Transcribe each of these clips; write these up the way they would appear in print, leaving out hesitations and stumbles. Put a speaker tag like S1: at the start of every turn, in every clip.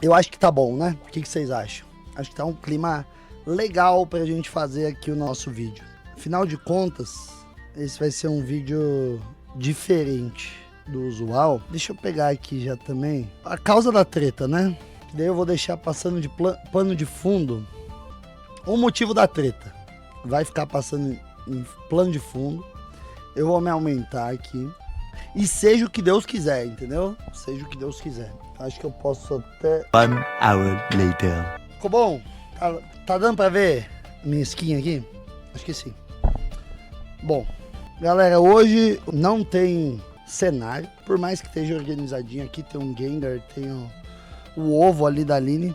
S1: Eu acho que tá bom, né? O que vocês acham? Acho que tá um clima legal pra gente fazer aqui o nosso vídeo. Afinal de contas, esse vai ser um vídeo diferente do usual. Deixa eu pegar aqui já também a causa da treta, né? Daí eu vou deixar passando de pano de fundo o motivo da treta. Vai ficar passando em plano de fundo. Eu vou me aumentar aqui. E seja o que Deus quiser, entendeu? Seja o que Deus quiser. Acho que eu posso até...
S2: 1 hour later.
S1: Ficou bom? Tá dando pra ver minha skin aqui? Acho que sim. Bom, galera, hoje não tem cenário. Por mais que esteja organizadinho aqui, tem um Gengar, tem o ovo ali da Aline.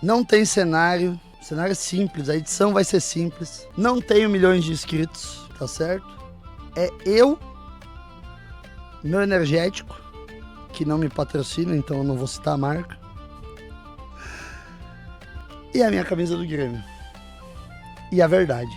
S1: Não tem cenário. Cenário é simples, a edição vai ser simples. Não tenho milhões de inscritos, tá certo? É eu, meu energético, que não me patrocina, então eu não vou citar a marca. E a minha camisa do Grêmio. E a verdade.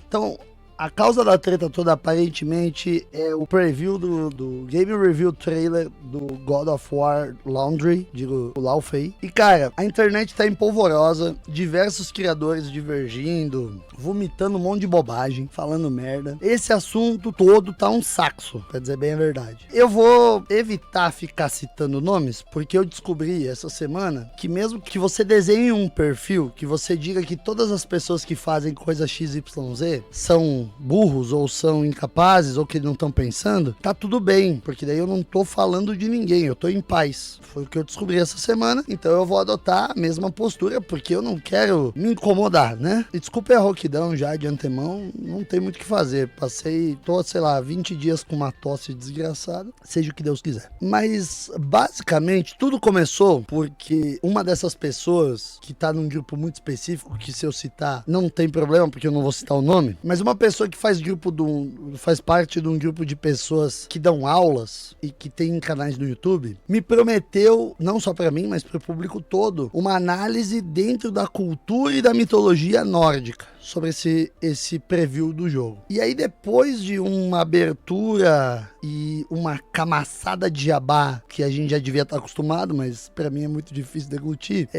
S1: Então, a causa da treta toda, aparentemente, é o preview do Game Review Trailer do God of War Laundry, digo, o Lao Fei. E, cara, a internet tá empolvorosa, diversos criadores divergindo, vomitando um monte de bobagem, falando merda. Esse assunto todo tá um saxo, pra dizer bem a verdade. Eu vou evitar ficar citando nomes, porque eu descobri essa semana que mesmo que você desenhe um perfil, que você diga que todas as pessoas que fazem coisa XYZ são burros ou são incapazes ou que não estão pensando, tá tudo bem, porque daí eu não tô falando de ninguém, eu tô em paz. Foi o que eu descobri essa semana, então eu vou adotar a mesma postura, porque eu não quero me incomodar, né? E desculpa a rouquidão já de antemão, não tem muito o que fazer. Tô, sei lá, 20 dias com uma tosse desgraçada, seja o que Deus quiser. Mas, basicamente, tudo começou porque uma dessas pessoas, que tá num grupo muito específico, que se eu citar, não tem problema, porque eu não vou citar o nome, mas uma pessoa que faz parte de um grupo de pessoas que dão aulas e que tem canais no YouTube, me prometeu, não só pra mim, mas pro público todo, uma análise dentro da cultura e da mitologia nórdica sobre esse preview do jogo. E aí, depois de uma abertura e uma camaçada de jabá que a gente já devia estar acostumado, mas pra mim é muito difícil deglutir,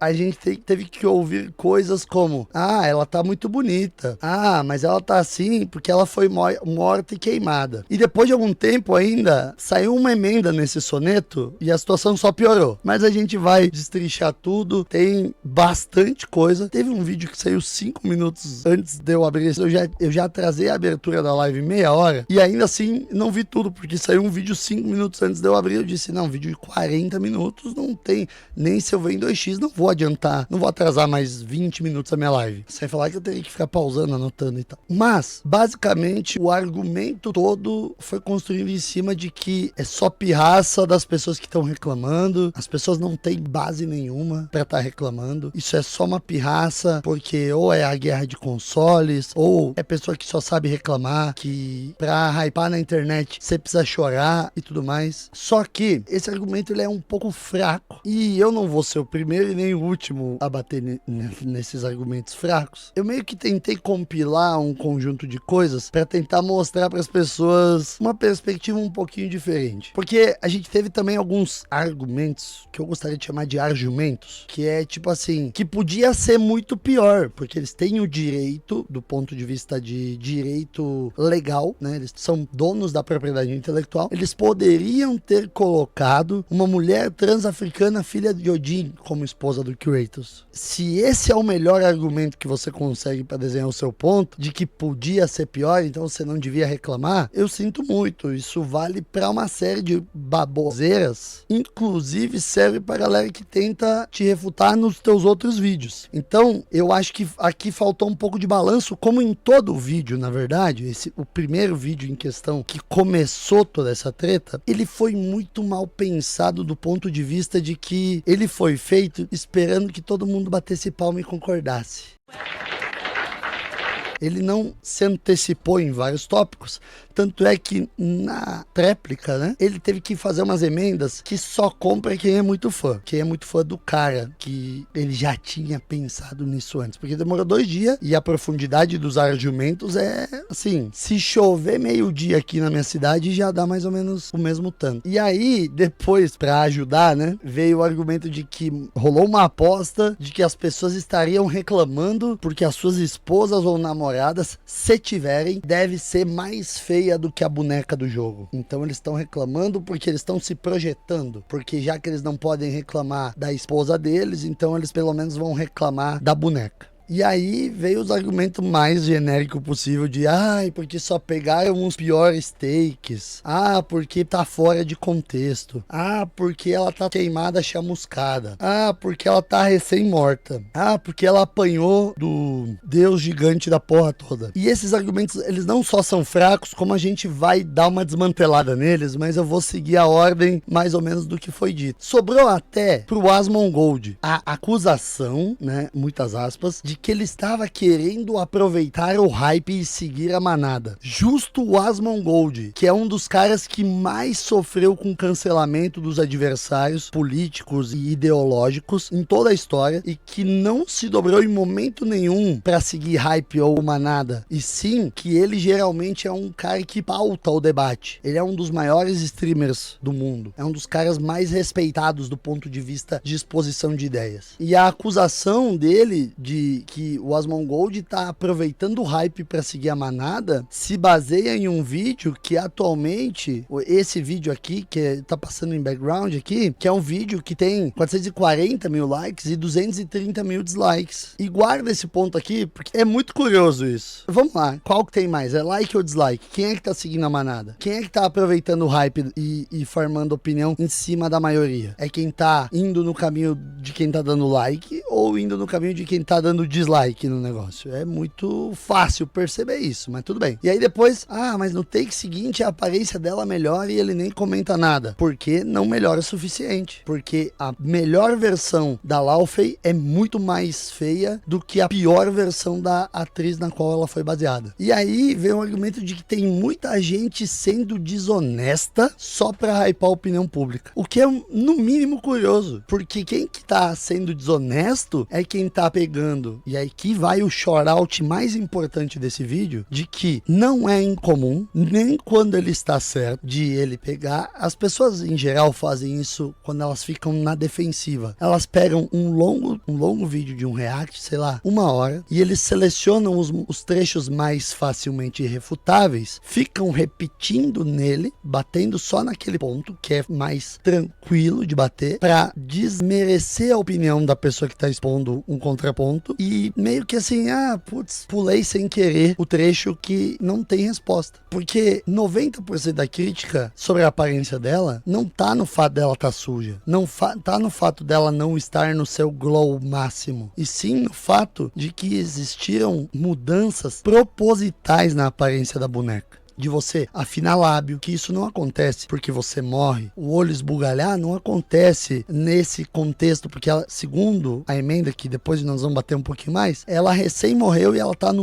S1: a gente teve que ouvir coisas como: ah, ela tá muito bonita, ah, mas ela tá assim porque ela foi morta e queimada. E depois de algum tempo ainda saiu uma emenda nesse soneto e a situação só piorou. Mas a gente vai destrinchar tudo, tem bastante coisa. Teve um vídeo que saiu 5 minutos antes de eu abrir, eu já atrasei a abertura da live meia hora e ainda assim não vi tudo, porque saiu um vídeo 5 minutos antes de eu abrir. Eu disse: não, vídeo de 40 minutos não tem, nem se eu ver em 2x, não vou adiantar, não vou atrasar mais 20 minutos a minha live, sem falar que eu teria que ficar pausando, anotando e tal. Mas, basicamente, o argumento todo foi construído em cima de que é só pirraça das pessoas que estão reclamando, as pessoas não têm base nenhuma pra estar reclamando, isso é só uma pirraça, porque ou é a guerra de consoles, ou é pessoa que só sabe reclamar, que pra hypar na internet você precisa chorar e tudo mais. Só que esse argumento ele é um pouco fraco, e eu não vou ser o primeiro e nem o último a bater nesses argumentos fracos. Eu meio que tentei compilar um conjunto de coisas pra tentar mostrar para as pessoas uma perspectiva um pouquinho diferente, porque a gente teve também alguns argumentos que eu gostaria de chamar de argumentos, que é tipo assim, que podia ser muito pior, porque eles têm o direito, do ponto de vista de direito legal, né? Eles são donos da propriedade intelectual. Eles poderiam ter colocado uma mulher transafricana, filha de Odin, como esposa do Kratos. Se esse é o melhor argumento que você consegue para desenhar o seu ponto, de que podia ser pior, então você não devia reclamar, eu sinto muito. Isso vale para uma série de baboseiras, inclusive serve para galera que tenta te refutar nos teus outros vídeos. Então, eu acho que aqui faltou um pouco de balanço, como em todo o vídeo, na verdade. O primeiro vídeo em questão, que começou toda essa treta, ele foi muito mal pensado do ponto de vista de que ele foi feito esperando que todo mundo batesse palma e concordasse. ele não se antecipou em vários tópicos, tanto é que na tréplica, né, ele teve que fazer umas emendas que só compra quem é muito fã do cara, que ele já tinha pensado nisso antes, porque demorou 2 dias e a profundidade dos argumentos é assim, se chover meio-dia aqui na minha cidade já dá mais ou menos o mesmo tanto. E aí, depois, pra ajudar, né, veio o argumento de que rolou uma aposta de que as pessoas estariam reclamando porque as suas esposas ou namoradas, se tiverem, deve ser mais feia do que a boneca do jogo. Então eles estão reclamando porque eles estão se projetando, porque já que eles não podem reclamar da esposa deles, então eles pelo menos vão reclamar da boneca. E aí veio os argumentos mais genéricos possível de porque só pegaram os piores takes, porque tá fora de contexto, porque ela tá queimada, chamuscada, porque ela tá recém-morta, porque ela apanhou do deus gigante da porra toda. E esses argumentos, eles não só são fracos, como a gente vai dar uma desmantelada neles, mas eu vou seguir a ordem mais ou menos do que foi dito. Sobrou até pro Asmongold a acusação, né, muitas aspas, de que ele estava querendo aproveitar o hype e seguir a manada. Justo o Asmongold, que é um dos caras que mais sofreu com cancelamento dos adversários políticos e ideológicos em toda a história e que não se dobrou em momento nenhum para seguir hype ou manada, e sim que ele geralmente é um cara que pauta o debate. Ele é um dos maiores streamers do mundo, é um dos caras mais respeitados do ponto de vista de exposição de ideias. E a acusação dele de que o Asmongold tá aproveitando o hype para seguir a manada se baseia em um vídeo que atualmente, esse vídeo aqui, que tá passando em background aqui, que é um vídeo que tem 440 mil likes e 230 mil dislikes. E guarda esse ponto aqui, porque é muito curioso isso. Vamos lá, qual que tem mais? É like ou dislike? Quem é que tá seguindo a manada? Quem é que tá aproveitando o hype e formando opinião em cima da maioria? É quem tá indo no caminho de quem tá dando like ou indo no caminho de quem tá dando dislike no negócio? É muito fácil perceber isso, mas tudo bem. E aí depois, mas no take seguinte a aparência dela melhora e ele nem comenta nada. Porque não melhora o suficiente. Porque a melhor versão da Laufey é muito mais feia do que a pior versão da atriz na qual ela foi baseada. E aí vem o argumento de que tem muita gente sendo desonesta só pra hypar a opinião pública. O que é no mínimo curioso, porque quem que tá sendo desonesto é quem tá pegando, e aí que vai o shout-out mais importante desse vídeo, de que não é incomum, nem quando ele está certo, de ele pegar. As pessoas em geral fazem isso quando elas ficam na defensiva. Elas pegam um longo vídeo de um react, sei lá, 1 hora, e eles selecionam os trechos mais facilmente irrefutáveis, ficam repetindo nele, batendo só naquele ponto que é mais tranquilo de bater, pra desmerecer a opinião da pessoa que tá expondo um contraponto, e meio que assim, pulei sem querer o trecho que não tem resposta. Porque 90% da crítica sobre a aparência dela não tá no fato dela tá suja, não tá no fato dela não estar no seu glow máximo, e sim no fato de que existiram mudanças propositais na aparência da boneca. De você afinar lábio, que isso não acontece porque você morre. O olho esbugalhar não acontece nesse contexto, porque ela, segundo a emenda, que depois nós vamos bater um pouquinho mais, ela recém morreu e ela tá no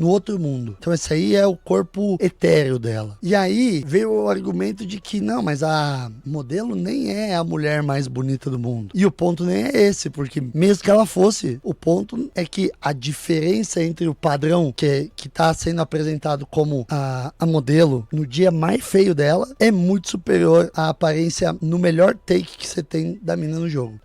S1: outro mundo. Então esse aí é o corpo etéreo dela. E aí veio o argumento de que não, mas a modelo nem é a mulher mais bonita do mundo. E o ponto nem é esse, porque mesmo que ela fosse, o ponto é que a diferença entre o padrão que tá sendo apresentado como a modelo no dia mais feio dela é muito superior à aparência no melhor take que você tem da mina no jogo.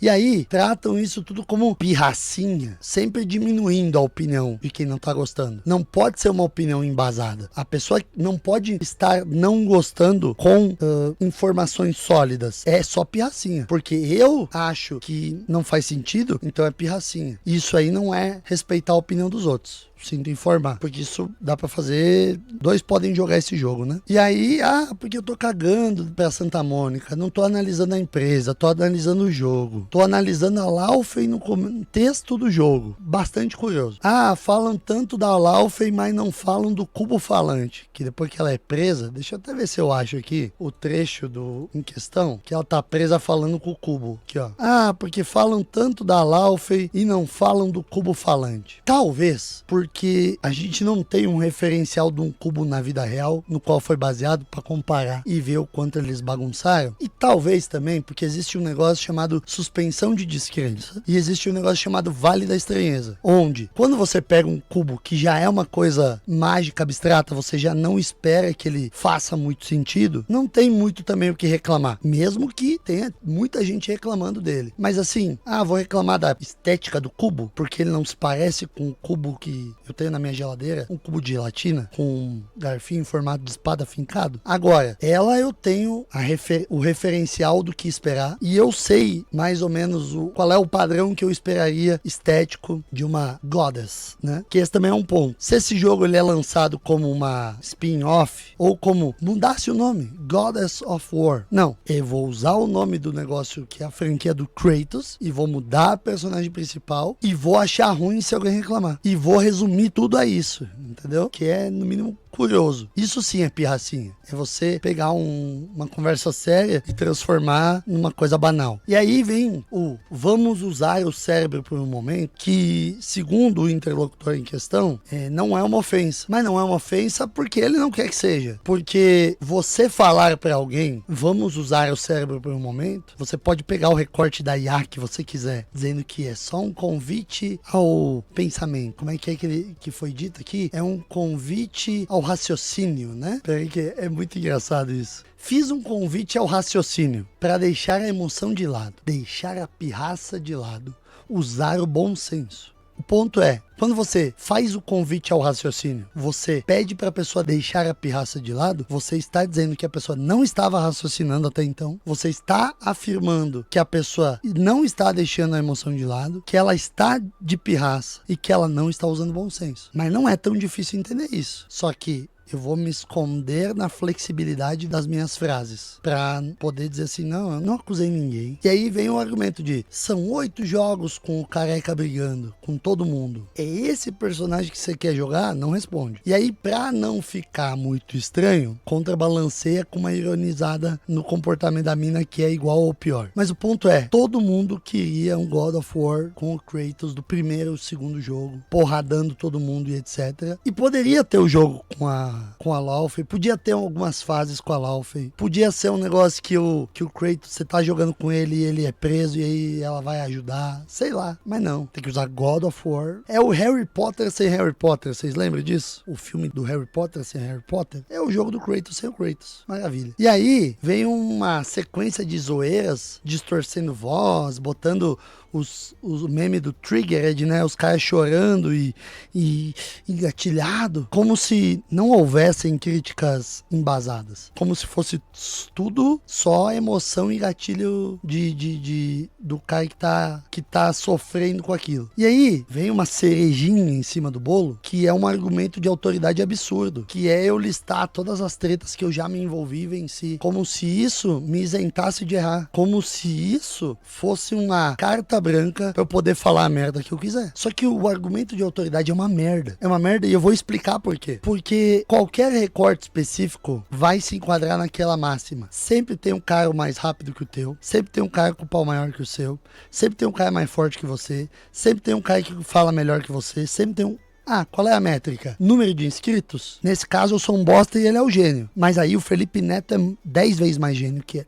S1: E aí, tratam isso tudo como pirracinha, sempre diminuindo a opinião de quem não tá gostando. Não pode ser uma opinião embasada. A pessoa não pode estar não gostando com informações sólidas. É só pirracinha. Porque eu acho que não faz sentido, então é pirracinha. Isso aí não é respeitar a opinião dos outros. Sinto informar, porque isso dá pra fazer, 2 podem jogar esse jogo, né? E aí, porque eu tô cagando pra Santa Mônica, não tô analisando a empresa, tô analisando o jogo. jogo. Tô analisando a Laufey no contexto do jogo. Bastante curioso. Ah, falam tanto da Laufey, mas não falam do cubo falante. Que depois que ela é presa, deixa eu até ver se eu acho aqui o trecho em questão, que ela tá presa falando com o cubo. Aqui, ó. Ah, porque falam tanto da Laufey e não falam do cubo falante. Talvez porque a gente não tem um referencial de um cubo na vida real, no qual foi baseado para comparar e ver o quanto eles bagunçaram. E talvez também porque existe um negócio chamado suspensão de descrença e existe um negócio chamado Vale da Estranheza, onde quando você pega um cubo que já é uma coisa mágica, abstrata, você já não espera que ele faça muito sentido, não tem muito também o que reclamar, mesmo que tenha muita gente reclamando dele. Mas assim, vou reclamar da estética do cubo, porque ele não se parece com o cubo que eu tenho na minha geladeira, um cubo de gelatina com um garfinho em formato de espada fincado. Agora, ela eu tenho o referencial do que esperar e eu sei mais ou menos qual é o padrão que eu esperaria estético de uma Goddess, né? Que esse também é um ponto. Se esse jogo ele é lançado como uma spin-off ou como mudasse o nome, Goddess of War. Não, eu vou usar o nome do negócio que é a franquia do Kratos e vou mudar a personagem principal e vou achar ruim se alguém reclamar. E vou resumir tudo a isso, entendeu? Que é, no mínimo, curioso. Isso sim é pirracinha. É você pegar uma conversa séria e transformar numa coisa banal. E aí vem vamos usar o cérebro por um momento, que segundo o interlocutor em questão, não é uma ofensa. Mas não é uma ofensa porque ele não quer que seja. Porque você falar para alguém, vamos usar o cérebro por um momento, você pode pegar o recorte da IA que você quiser, dizendo que é só um convite ao pensamento. Como é que foi dito aqui? É um convite ao raciocínio, né? Peraí que é muito engraçado isso. Fiz um convite ao raciocínio para deixar a emoção de lado, deixar a pirraça de lado, usar o bom senso. O ponto é, quando você faz o convite ao raciocínio, você pede para a pessoa deixar a pirraça de lado, você está dizendo que a pessoa não estava raciocinando até então, você está afirmando que a pessoa não está deixando a emoção de lado, que ela está de pirraça e que ela não está usando bom senso. Mas não é tão difícil entender isso. Só que eu vou me esconder na flexibilidade das minhas frases pra poder dizer assim, não, eu não acusei ninguém. E aí vem o argumento de, são 8 jogos com o careca brigando, com todo mundo. É esse personagem que você quer jogar? Não responde. E aí, pra não ficar muito estranho, contrabalanceia com uma ironizada no comportamento da mina que é igual ou pior. Mas o ponto é, todo mundo queria um God of War com o Kratos do primeiro ou segundo jogo, porradando todo mundo e etc. E poderia ter o jogo com a Laufey, podia ter algumas fases com a Laufey, podia ser um negócio que o Kratos, você tá jogando com ele e ele é preso e aí ela vai ajudar, sei lá, mas não, tem que usar God of War. É o Harry Potter sem Harry Potter, vocês lembram disso? O filme do Harry Potter sem Harry Potter? É o jogo do Kratos sem o Kratos, maravilha. E aí vem uma sequência de zoeiras, distorcendo voz, botando os memes do Triggered, né? Os caras chorando e engatilhado, como se não houvessem críticas embasadas, como se fosse tudo só emoção e gatilho do cara que tá sofrendo com aquilo. E aí vem uma cerejinha em cima do bolo, que é um argumento de autoridade absurdo, que é eu listar todas as tretas que eu já me envolvi e venci, como se isso me isentasse de errar, como se isso fosse uma carta branca pra eu poder falar a merda que eu quiser. Só que o argumento de autoridade é uma merda. É uma merda e eu vou explicar por quê. Porque qualquer recorte específico vai se enquadrar naquela máxima. Sempre tem um cara mais rápido que o teu, sempre tem um cara com o pau maior que o seu, sempre tem um cara mais forte que você, sempre tem um cara que fala melhor que você, sempre tem um... qual é a métrica? Número de inscritos? Nesse caso eu sou um bosta e ele é o gênio. Mas aí o Felipe Neto é 10 vezes mais gênio que ele.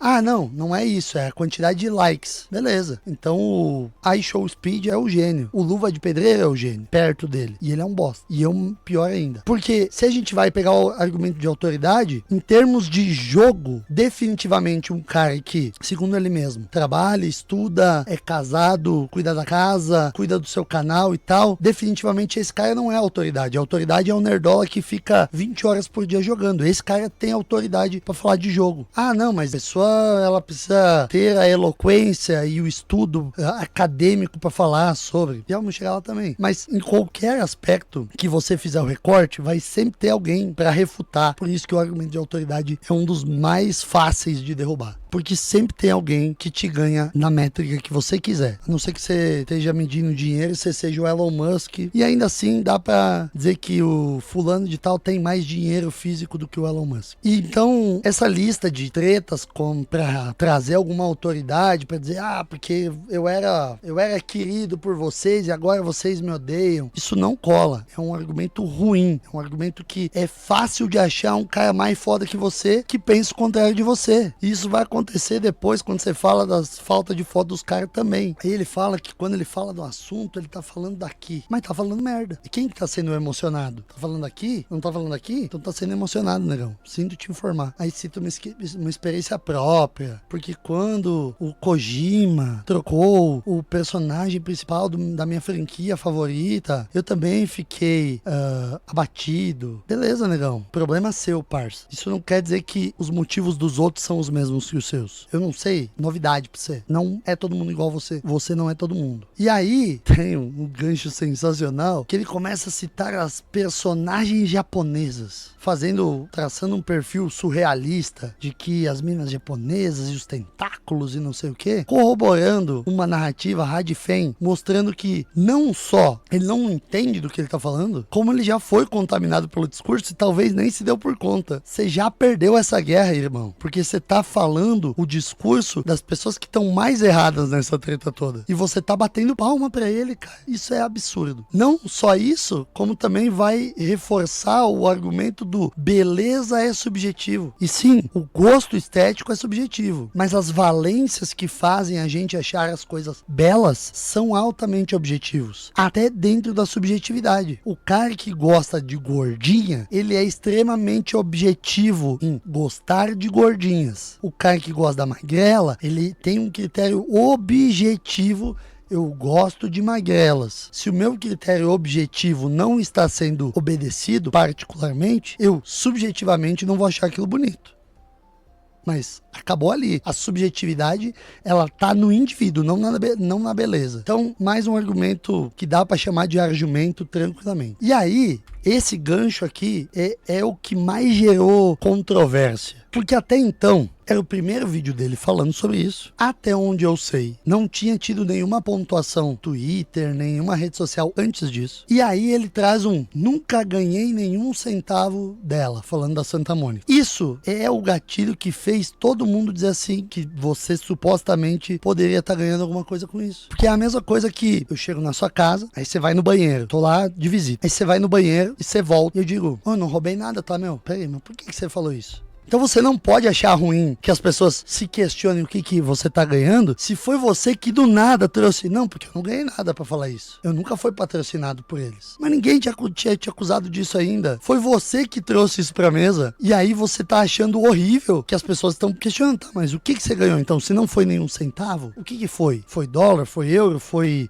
S1: Não é isso, é a quantidade de likes. Beleza. Então o iShowSpeed é o gênio. O Luva de Pedreiro é o gênio, perto dele. E ele é um bosta. E eu pior ainda. Porque se a gente vai pegar o argumento de autoridade, em termos de jogo, definitivamente um cara que, segundo ele mesmo, trabalha, estuda, é casado, cuida da casa, cuida do seu canal e tal, definitivamente esse cara não não é autoridade. A autoridade é o nerdola que fica 20 horas por dia jogando. Esse cara tem autoridade pra falar de jogo. Ah, não, mas a pessoa, ela precisa ter a eloquência e o estudo acadêmico pra falar sobre. Já vamos chegar lá também. Mas em qualquer aspecto que você fizer o recorte, vai sempre ter alguém pra refutar. Por isso que o argumento de autoridade é um dos mais fáceis de derrubar. Porque sempre tem alguém que te ganha na métrica que você quiser. A não ser que você esteja medindo dinheiro e você seja o Elon Musk. E ainda assim dá pra dizer que o fulano de tal tem mais dinheiro físico do que o Elon Musk. E então, essa lista de tretas pra trazer alguma autoridade, pra dizer, porque eu era querido por vocês e agora vocês me odeiam. Isso não cola. É um argumento ruim. É um argumento que é fácil de achar um cara mais foda que você que pensa o contrário de você. E isso vai acontecer depois quando você fala das faltas de foto dos caras também. Aí ele fala que quando ele fala do assunto, ele tá falando daqui. Mas tá falando merda. E quem que tá sendo emocionado? Tá falando aqui? Não tá falando aqui? Então tá sendo emocionado, negão. Sinto te informar. Aí cita uma experiência própria. Porque quando o Kojima trocou o personagem principal da minha franquia favorita, eu também fiquei abatido. Beleza, negão. Problema seu, parça. Isso não quer dizer que os motivos dos outros são os mesmos que os seus. Eu não sei. Novidade pra você. Não é todo mundo igual você. Você não é todo mundo. E aí, tem um gancho sensacional que ele começa a citar as personagens japonesas, traçando um perfil surrealista de que as minas japonesas e os tentáculos e não sei o que, corroborando uma narrativa Radifem, mostrando que não só ele não entende do que ele tá falando, como ele já foi contaminado pelo discurso e talvez nem se deu por conta. Você já perdeu essa guerra, irmão, porque você tá falando o discurso das pessoas que estão mais erradas nessa treta toda. E você tá batendo palma pra ele, cara. Isso é absurdo. Não só isso, como também vai reforçar o argumento do beleza é subjetivo. E sim, o gosto estético é subjetivo. Mas as valências que fazem a gente achar as coisas belas são altamente objetivos. Até dentro da subjetividade. O cara que gosta de gordinha, ele é extremamente objetivo em gostar de gordinhas. O cara que gosta da magrela, ele tem um critério objetivo. Eu gosto de magrelas. Se o meu critério objetivo não está sendo obedecido, particularmente, eu subjetivamente não vou achar aquilo bonito. Mas acabou ali. A subjetividade, ela tá no indivíduo, não na beleza. Então, mais um argumento que dá pra chamar de argumento tranquilamente. E aí, esse gancho aqui é o que mais gerou controvérsia. Porque até então, era o primeiro vídeo dele falando sobre isso. Até onde eu sei, não tinha tido nenhuma pontuação Twitter, nenhuma rede social antes disso. E aí ele traz nunca ganhei nenhum centavo dela, falando da Santa Mônica. Isso é o gatilho que fez todo mundo dizer assim, que você supostamente poderia estar ganhando alguma coisa com isso. Porque é a mesma coisa que eu chego na sua casa, aí você vai no banheiro, tô lá de visita. Aí você vai no banheiro e você volta e eu digo, não roubei nada, tá, meu? Peraí, mas por que você falou isso? Então você não pode achar ruim que as pessoas se questionem o que você tá ganhando, se foi você que do nada trouxe. Não, porque eu não ganhei nada pra falar isso. Eu nunca fui patrocinado por eles. Mas ninguém tinha te acusado disso ainda. Foi você que trouxe isso pra mesa. E aí você tá achando horrível que as pessoas estão questionando. Tá, mas o que você ganhou então? Se não foi nenhum centavo, o que foi? Foi dólar? Foi euro? Foi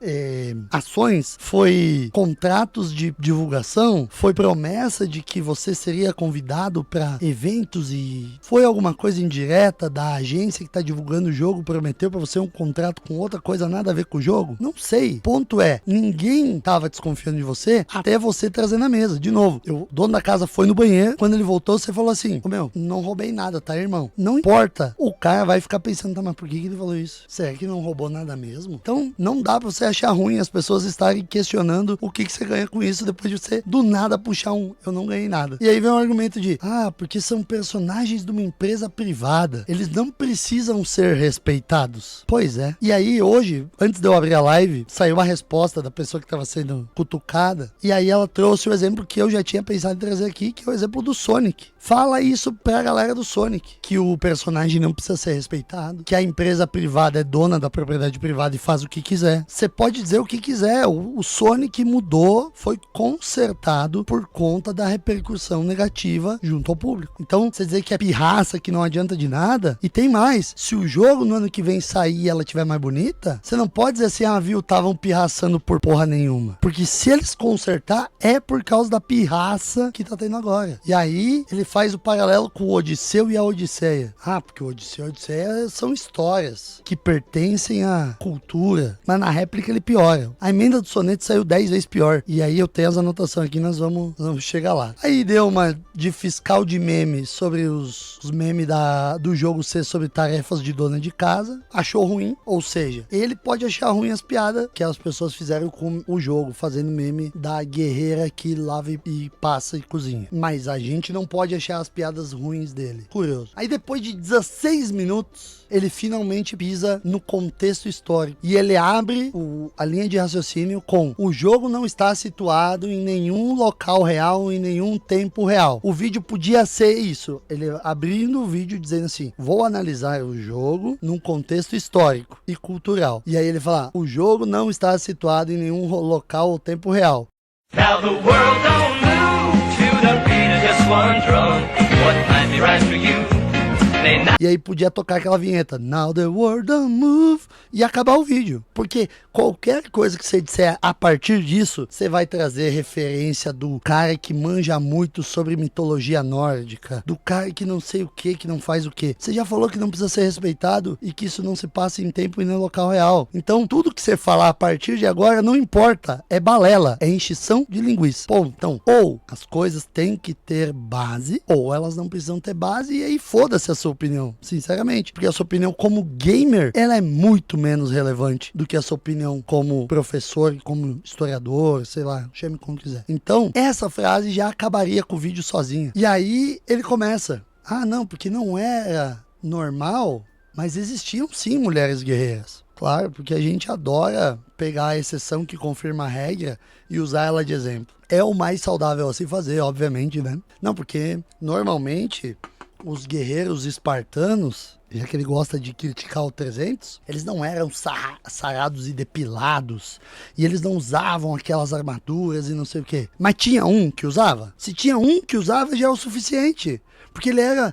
S1: ações? Foi contratos de divulgação? Foi promessa de que você seria convidado pra eventos e foi alguma coisa indireta da agência que tá divulgando o jogo, prometeu pra você um contrato com outra coisa nada a ver com o jogo? Não sei. Ponto é, ninguém tava desconfiando de você até você trazer na mesa. De novo, o dono da casa foi no banheiro, quando ele voltou, você falou assim, não roubei nada, tá, irmão? Não importa. O cara vai ficar pensando, tá, mas por que ele falou isso? Será que não roubou nada mesmo? Então, não dá pra você achar ruim as pessoas estarem questionando o que você ganha com isso depois de você, do nada, puxar eu não ganhei nada. E aí vem um argumento de, porque são personagens de uma empresa privada. Eles não precisam ser respeitados. Pois é. E aí, hoje, antes de eu abrir a live, saiu uma resposta da pessoa que estava sendo cutucada. E aí ela trouxe o exemplo que eu já tinha pensado em trazer aqui, que é o exemplo do Sonic. Fala isso pra galera do Sonic, que o personagem não precisa ser respeitado, que a empresa privada é dona da propriedade privada e faz o que quiser. Você pode dizer o que quiser, o Sonic mudou, foi consertado por conta da repercussão negativa junto ao público. Então, você dizer que é pirraça, que não adianta de nada, e tem mais, se o jogo no ano que vem sair e ela tiver mais bonita, você não pode dizer assim, viu, estavam pirraçando por porra nenhuma. Porque se eles consertar, é por causa da pirraça que tá tendo agora. E aí, ele faz o paralelo com o Odisseu e a Odisseia. Porque o Odisseu e a Odisseia são histórias que pertencem à cultura, mas na réplica ele piora. A emenda do soneto saiu 10 vezes pior. E aí eu tenho as anotações aqui, nós vamos chegar lá. Aí deu uma de fiscal de memes sobre os memes do jogo ser sobre tarefas de dona de casa. Achou ruim, ou seja, ele pode achar ruim as piadas que as pessoas fizeram com o jogo, fazendo meme da guerreira que lava e passa e cozinha. Mas a gente não pode achar as piadas ruins dele. Curioso. Aí depois de 16 minutos, ele finalmente pisa no contexto histórico. E ele abre a linha de raciocínio com: o jogo não está situado em nenhum local real, em nenhum tempo real. O vídeo podia ser isso. Ele abrindo o vídeo dizendo assim: vou analisar o jogo num contexto histórico e cultural. E aí ele fala: o jogo não está situado em nenhum local ou tempo real. Now the world don't move to the beat of just one drum. What might be right for you? E aí podia tocar aquela vinheta Now the world don't move e acabar o vídeo. Porque qualquer coisa que você disser a partir disso, você vai trazer referência do cara que manja muito sobre mitologia nórdica, do cara que não sei o que não faz o que. Você já falou que não precisa ser respeitado e que isso não se passa em tempo e no local real. Então tudo que você falar a partir de agora não importa, é balela, é encheção de linguiça. Bom, então, ou as coisas têm que ter base, ou elas não precisam ter base, e aí foda-se a sua opinião, sinceramente, porque a sua opinião como gamer, ela é muito menos relevante do que a sua opinião como professor, como historiador, sei lá, chame como quiser. Então, essa frase já acabaria com o vídeo sozinha. E aí, ele começa: não, porque não era normal, mas existiam sim mulheres guerreiras. Claro, porque a gente adora pegar a exceção que confirma a regra e usar ela de exemplo. É o mais saudável a se fazer, obviamente, né? Não, porque normalmente os guerreiros espartanos, já que ele gosta de criticar o 300, eles não eram sarados e depilados, e eles não usavam aquelas armaduras e não sei o que. Mas tinha um que usava? Se tinha um que usava, já é o suficiente. Porque ele era,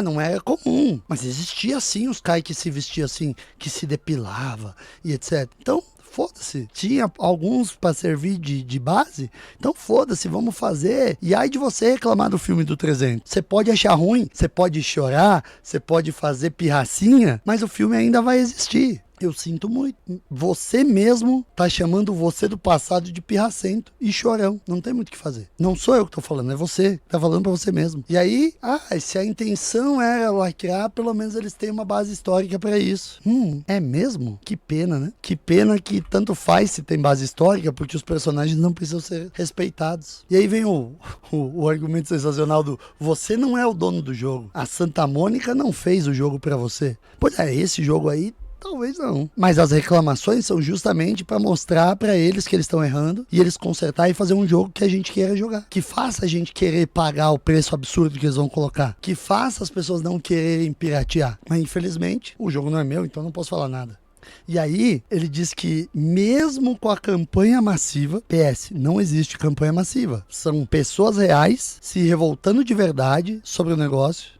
S1: não era comum, mas existia sim os caras que se vestiam assim, que se depilava e etc. Então, foda-se, tinha alguns pra servir de base, então foda-se, vamos fazer. E aí de você reclamar do filme do 300, você pode achar ruim, você pode chorar, você pode fazer pirracinha, mas o filme ainda vai existir. Eu sinto muito. Você mesmo tá chamando você do passado de pirracento e chorão. Não tem muito o que fazer. Não sou eu que tô falando, é você. Tá falando pra você mesmo. E aí, se a intenção era lacrar, pelo menos eles têm uma base histórica pra isso. É mesmo? Que pena, né? Que pena que tanto faz se tem base histórica, porque os personagens não precisam ser respeitados. E aí vem o argumento sensacional do: você não é o dono do jogo. A Santa Mônica não fez o jogo pra você. Pois é, esse jogo aí talvez não. Mas as reclamações são justamente para mostrar para eles que eles estão errando e eles consertar e fazer um jogo que a gente queira jogar. Que faça a gente querer pagar o preço absurdo que eles vão colocar. Que faça as pessoas não quererem piratear. Mas infelizmente, o jogo não é meu, então não posso falar nada. E aí, ele diz que mesmo com a campanha massiva, PS, não existe campanha massiva. São pessoas reais se revoltando de verdade sobre o negócio,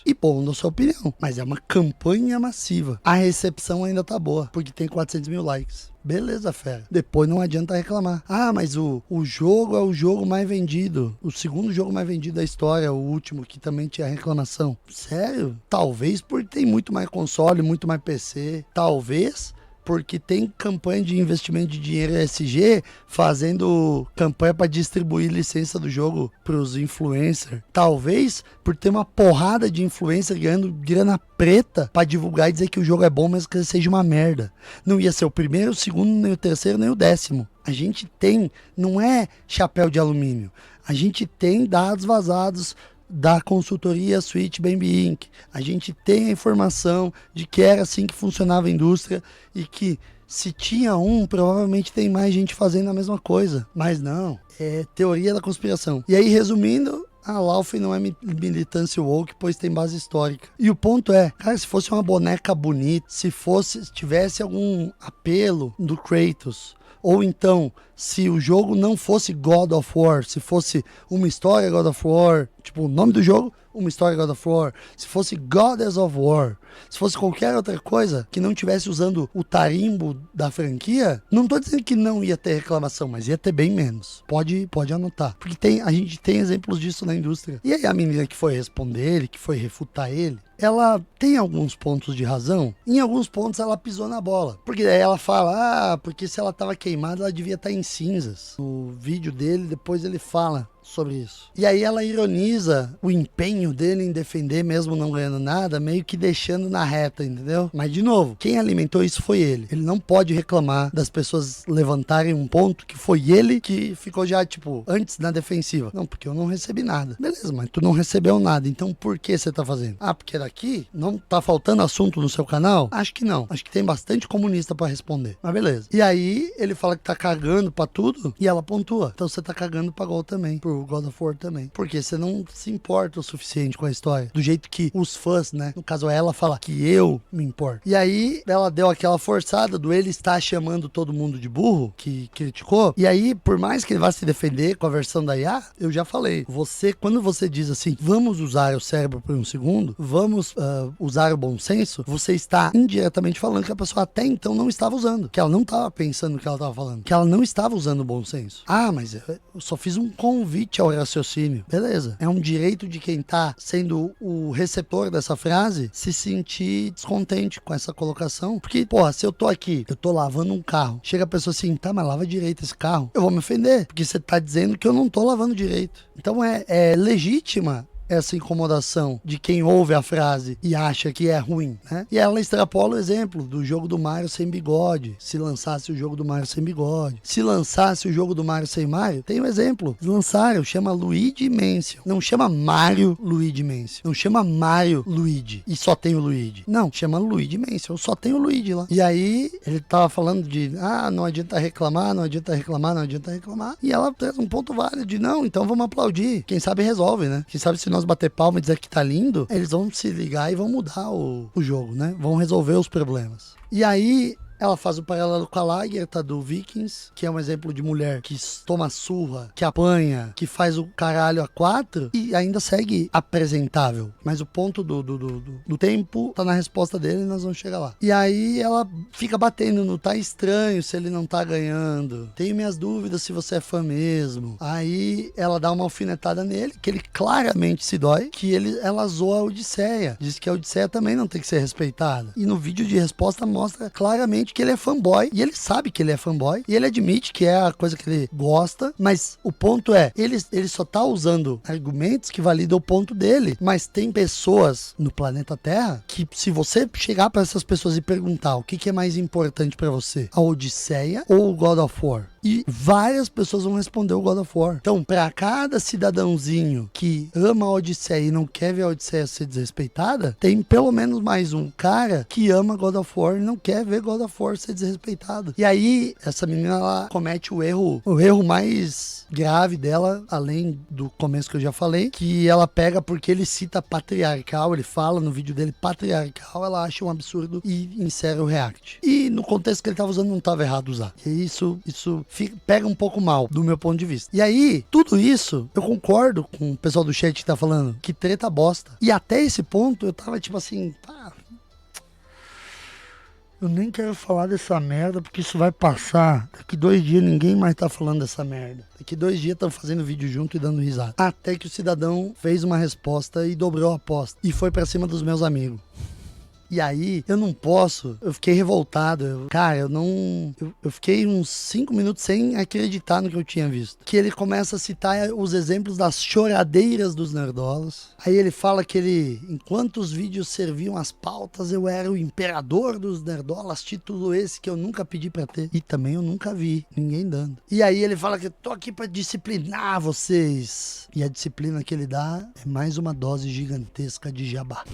S1: e pondo a sua opinião. Mas é uma campanha massiva. A recepção ainda tá boa, porque tem 400 mil likes. Beleza, fera. Depois não adianta reclamar. Mas o jogo é o jogo mais vendido. O segundo jogo mais vendido da história, o último, que também tinha reclamação. Sério? Talvez porque tem muito mais console, muito mais PC. Talvez porque tem campanha de investimento de dinheiro ESG fazendo campanha para distribuir licença do jogo para os influencers. Talvez por ter uma porrada de influencer ganhando grana preta para divulgar e dizer que o jogo é bom, mas que ele seja uma merda. Não ia ser o primeiro, o segundo, nem o terceiro, nem o 10º. A gente tem, não é chapéu de alumínio, a gente tem dados vazados da consultoria Switch Baby Inc. A gente tem a informação de que era assim que funcionava a indústria e que se tinha provavelmente tem mais gente fazendo a mesma coisa. Mas não, é teoria da conspiração. E aí, resumindo, a Laufen não é militância woke, pois tem base histórica. E o ponto é, cara, se fosse uma boneca bonita, se tivesse algum apelo do Kratos, ou então, se o jogo não fosse God of War, se fosse uma história God of War, tipo, o nome do jogo, uma história God of War, se fosse Goddess of War, se fosse qualquer outra coisa que não tivesse usando o tarimbo da franquia, não tô dizendo que não ia ter reclamação, mas ia ter bem menos. Pode anotar. Porque a gente tem exemplos disso na indústria. E aí a menina que foi responder ele, que foi refutar ele, ela tem alguns pontos de razão. Em alguns pontos ela pisou na bola. Porque daí ela fala, porque se ela tava queimada, ela devia estar em cinzas. No vídeo dele, depois ele fala sobre isso. E aí ela ironiza o empenho dele em defender, mesmo não ganhando nada, meio que deixando na reta, entendeu? Mas, de novo, quem alimentou isso foi ele. Ele não pode reclamar das pessoas levantarem um ponto que foi ele que ficou já, tipo, antes na defensiva. Não, porque eu não recebi nada. Beleza, mas tu não recebeu nada, então por que você tá fazendo? Porque daqui não tá faltando assunto no seu canal? Acho que não. Acho que tem bastante comunista pra responder. Mas beleza. E aí, ele fala que tá cagando pra tudo e ela pontua. Então você tá cagando pra gol também, pro God of War também. Porque você não se importa o suficiente com a história. Do jeito que os fãs, né? No caso, ela fala que eu me importo. E aí, ela deu aquela forçada do ele estar chamando todo mundo de burro, que criticou. E aí, por mais que ele vá se defender com a versão da IA, eu já falei. Quando você diz assim, vamos usar o cérebro por um segundo, vamos usar o bom senso, você está indiretamente falando que a pessoa até então não estava usando. Que ela não estava pensando no que ela estava falando. Que ela não estava usando o bom senso. Mas eu só fiz um convite ao raciocínio. Beleza. É um direito de quem tá sendo o receptor dessa frase se sentir descontente com essa colocação. Porque, se eu tô aqui, eu tô lavando um carro, chega a pessoa assim, mas lava direito esse carro. Eu vou me ofender, porque você tá dizendo que eu não tô lavando direito. Então é legítima essa incomodação de quem ouve a frase e acha que é ruim, né? E ela extrapola o exemplo do jogo do Mario sem bigode. Se lançasse o jogo do Mario sem bigode. Se lançasse o jogo do Mario sem Mario, tem um exemplo. Lançaram, chama Luigi Mansion. Não chama Mario Luigi Mansion. Não chama Mario Luigi e só tem o Luigi. Não, chama Luigi Mansion. Só tem o Luigi lá. E aí, ele tava falando de, não adianta reclamar, não adianta reclamar, não adianta reclamar. E ela traz um ponto válido de, não, então vamos aplaudir. Quem sabe resolve, né? Quem sabe se nós bater palma e dizer que tá lindo, eles vão se ligar e vão mudar o jogo, né? Vão resolver os problemas. E aí, ela faz o paralelo com a Lagertha do Vikings, que é um exemplo de mulher que toma surra, que apanha, que faz o caralho a 4 e ainda segue apresentável. Mas o ponto do tempo tá na resposta dele e nós vamos chegar lá. E aí ela fica batendo no tá estranho se ele não tá ganhando. Tenho minhas dúvidas se você é fã mesmo. Aí ela dá uma alfinetada nele, que ele claramente se dói, que ela zoa a Odisseia. Diz que a Odisseia também não tem que ser respeitada. E no vídeo de resposta mostra claramente que ele é fanboy, e ele sabe que ele é fanboy, e ele admite que é a coisa que ele gosta, mas o ponto é, ele só tá usando argumentos que validam o ponto dele, mas tem pessoas no planeta Terra que, se você chegar para essas pessoas e perguntar o que é mais importante para você, a Odisseia ou o God of War? E várias pessoas vão responder o God of War. Então, para cada cidadãozinho que ama a Odisseia e não quer ver a Odisseia ser desrespeitada, tem pelo menos mais um cara que ama God of War e não quer ver God of War ser desrespeitado. E aí, essa menina, ela comete o erro mais grave dela, além do começo que eu já falei, que ela pega porque ele cita patriarcal, ele fala no vídeo dele patriarcal, ela acha um absurdo e insere o react. E no contexto que ele tava usando, não tava errado usar. E isso pega um pouco mal, do meu ponto de vista. E aí, tudo isso, eu concordo com o pessoal do chat que tá falando, que treta bosta. E até esse ponto, eu tava tipo assim, eu nem quero falar dessa merda, porque isso vai passar. Daqui 2 dias ninguém mais tá falando dessa merda. Daqui 2 dias estão fazendo vídeo junto e dando risada. Até que o cidadão fez uma resposta e dobrou a aposta. E foi pra cima dos meus amigos. E aí, eu não posso, eu fiquei revoltado, eu fiquei uns 5 minutos sem acreditar no que eu tinha visto. Que ele começa a citar os exemplos das choradeiras dos nerdolas. Aí ele fala que enquanto os vídeos serviam as pautas, eu era o imperador dos nerdolas, título esse que eu nunca pedi pra ter. E também eu nunca vi ninguém dando. E aí ele fala que eu tô aqui pra disciplinar vocês. E a disciplina que ele dá é mais uma dose gigantesca de jabá.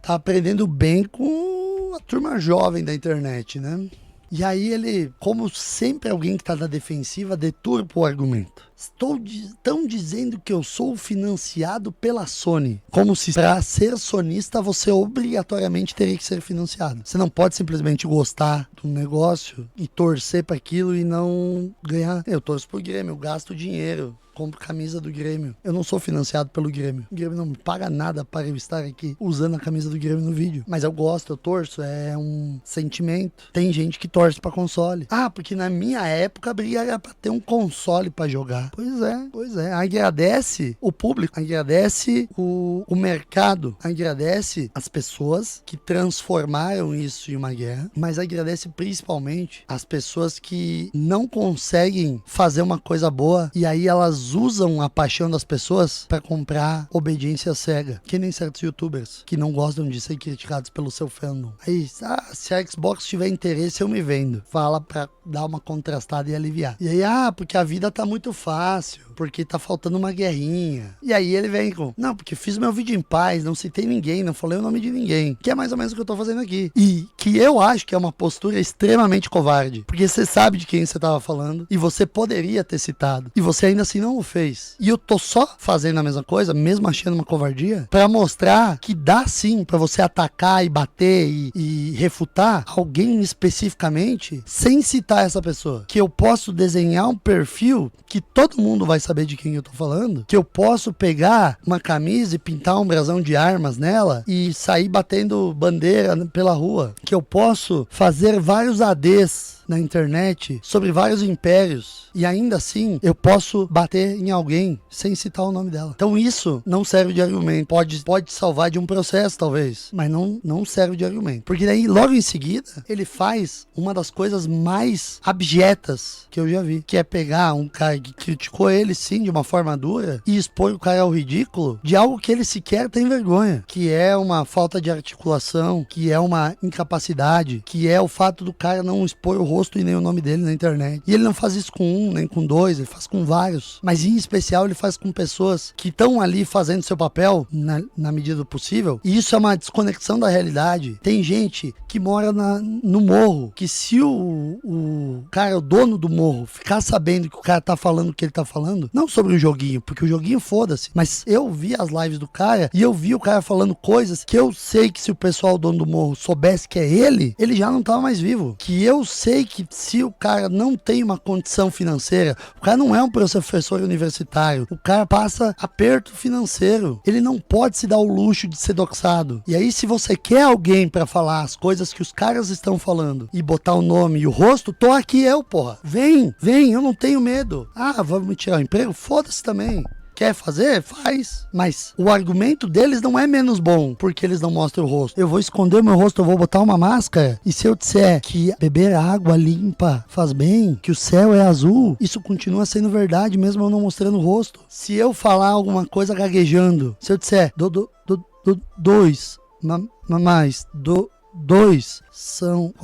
S1: Tá aprendendo bem com a turma jovem da internet, né? E aí ele, como sempre alguém que tá na defensiva, deturpa o argumento. Estão dizendo que eu sou financiado pela Sony. Como se pra ser sonista você obrigatoriamente teria que ser financiado. Você não pode simplesmente gostar do negócio e torcer para aquilo e não ganhar. Eu torço pro Grêmio, eu gasto dinheiro. Compro camisa do Grêmio. Eu não sou financiado pelo Grêmio. O Grêmio não me paga nada para eu estar aqui usando a camisa do Grêmio no vídeo. Mas eu gosto, eu torço, é um sentimento. Tem gente que torce para console. Ah, porque na minha época a briga era pra ter um console para jogar. Pois é. Agradece o público, agradece o mercado, agradece as pessoas que transformaram isso em uma guerra, mas agradece principalmente as pessoas que não conseguem fazer uma coisa boa e aí elas usam a paixão das pessoas pra comprar obediência cega, que nem certos youtubers que não gostam de ser criticados pelo seu fandom. Aí, se a Xbox tiver interesse eu me vendo, fala pra dar uma contrastada e aliviar. E aí, porque a vida tá muito fácil, porque tá faltando uma guerrinha. E aí ele vem com, não, porque fiz meu vídeo em paz, não citei ninguém, não falei o nome de ninguém, que é mais ou menos o que eu tô fazendo aqui. E que eu acho que é uma postura extremamente covarde, porque você sabe de quem você tava falando, e você poderia ter citado, e você ainda assim não o fez. E eu tô só fazendo a mesma coisa, mesmo achando uma covardia, pra mostrar que dá sim pra você atacar e bater e refutar alguém especificamente, sem citar essa pessoa. Que eu posso desenhar um perfil que todo mundo vai saber de quem eu tô falando, que eu posso pegar uma camisa e pintar um brasão de armas nela e sair batendo bandeira pela rua, que eu posso fazer vários ADs na internet sobre vários impérios e ainda assim eu posso bater em alguém sem citar o nome dela. Então isso não serve de argumento. Pode salvar de um processo talvez, mas não serve de argumento. Porque daí logo em seguida ele faz uma das coisas mais abjetas que eu já vi, que é pegar um cara que criticou ele sim de uma forma dura e expor o cara ao ridículo de algo que ele sequer tem vergonha, que é uma falta de articulação, que é uma incapacidade, que é o fato do cara não expor o rosto e nem o nome dele na internet. E ele não faz isso com um, nem com dois, ele faz com vários. Mas em especial ele faz com pessoas que estão ali fazendo seu papel na medida do possível. E isso é uma desconexão da realidade. Tem gente que mora no morro, que se o cara, o dono do morro, ficar sabendo que o cara tá falando o que ele tá falando, não sobre o joguinho, porque o joguinho foda-se, mas eu vi as lives do cara e eu vi o cara falando coisas que eu sei que se o pessoal, o dono do morro, soubesse que é ele já não tava mais vivo. Que eu sei que se o cara não tem uma condição financeira, o cara não é um professor universitário, o cara passa aperto financeiro, ele não pode se dar o luxo de ser doxado. E aí se você quer alguém pra falar as coisas que os caras estão falando e botar o nome e o rosto, tô aqui eu, porra. Vem, eu não tenho medo. Vamos me tirar o emprego? Foda-se também. Quer fazer? Faz. Mas o argumento deles não é menos bom porque eles não mostram o rosto. Eu vou esconder o meu rosto, eu vou botar uma máscara. E se eu disser que beber água limpa faz bem, que o céu é azul, isso continua sendo verdade mesmo eu não mostrando o rosto. Se eu falar alguma coisa gaguejando, se eu disser dois são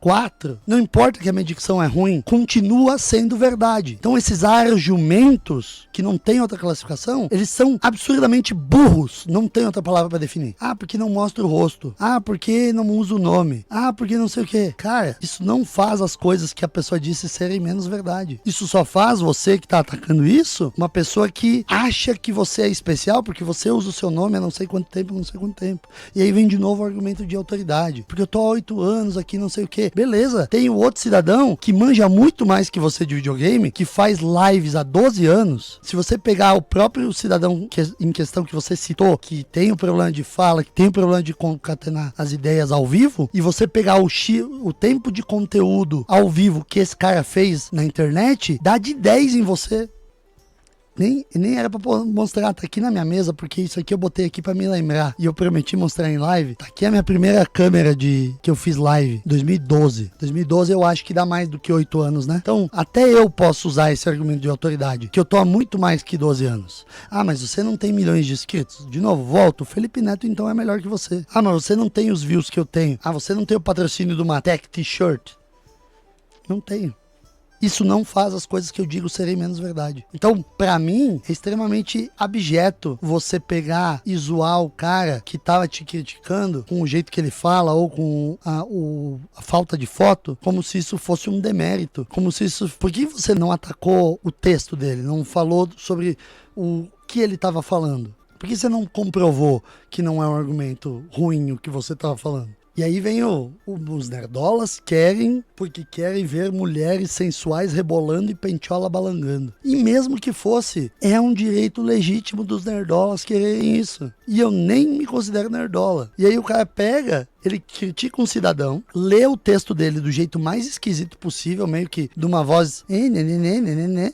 S1: 4, não importa que a minha dicção é ruim, continua sendo verdade. Então esses argumentos que não tem outra classificação, eles são absurdamente burros, não tem outra palavra pra definir. Porque não mostra o rosto. Porque não usa o nome. Porque não sei o que. Cara, isso não faz as coisas que a pessoa disse serem menos verdade. Isso só faz você que tá atacando isso, uma pessoa que acha que você é especial porque você usa o seu nome há não sei quanto tempo. E aí vem de novo o argumento de autoridade. Porque eu tô há 8 anos aqui, não sei o que. Beleza, tem o outro cidadão que manja muito mais que você de videogame, que faz lives há 12 anos. Se você pegar o próprio cidadão em questão que você citou, que tem o problema de fala, que tem o problema de concatenar as ideias ao vivo, e você pegar o tempo de conteúdo ao vivo que esse cara fez na internet, dá de 10 em você. Nem era pra mostrar, tá aqui na minha mesa, porque isso aqui eu botei aqui pra me lembrar. E eu prometi mostrar em live. Tá aqui a minha primeira câmera que eu fiz live, 2012. 2012 eu acho que dá mais do que 8 anos, né? Então, até eu posso usar esse argumento de autoridade, que eu tô há muito mais que 12 anos. Mas você não tem milhões de inscritos? De novo, volto. O Felipe Neto então é melhor que você. Mas você não tem os views que eu tenho. Você não tem o patrocínio do Matec T-shirt? Não tenho. Isso não faz as coisas que eu digo serem menos verdade. Então, pra mim, é extremamente abjeto você pegar e zoar o cara que tava te criticando com o jeito que ele fala ou com a falta de foto, como se isso fosse um demérito. Como se isso... Por que você não atacou o texto dele? Não falou sobre o que ele tava falando? Por que você não comprovou que não é um argumento ruim o que você tava falando? E aí vem os nerdolas porque querem ver mulheres sensuais rebolando e penteola balangando. E mesmo que fosse, é um direito legítimo dos nerdolas quererem isso. E eu nem me considero nerdola. E aí o cara pega, ele critica um cidadão, lê o texto dele do jeito mais esquisito possível, meio que de uma voz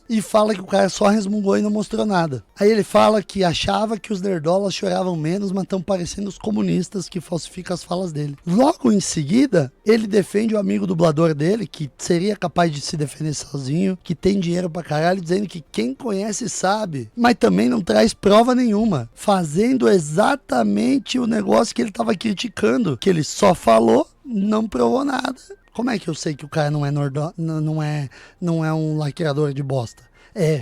S1: e fala que o cara só resmungou e não mostrou nada. Aí ele fala que achava que os nerdolas choravam menos, mas estão parecendo os comunistas que falsificam as falas dele. Logo em seguida, ele defende o amigo dublador dele, que seria capaz de se defender sozinho, que tem dinheiro pra caralho, dizendo que quem conhece sabe, mas também não traz prova nenhuma, fazendo exatamente o negócio que ele tava criticando, que ele só falou, não provou nada. Como é que eu sei que o cara não é um lacrador de bosta?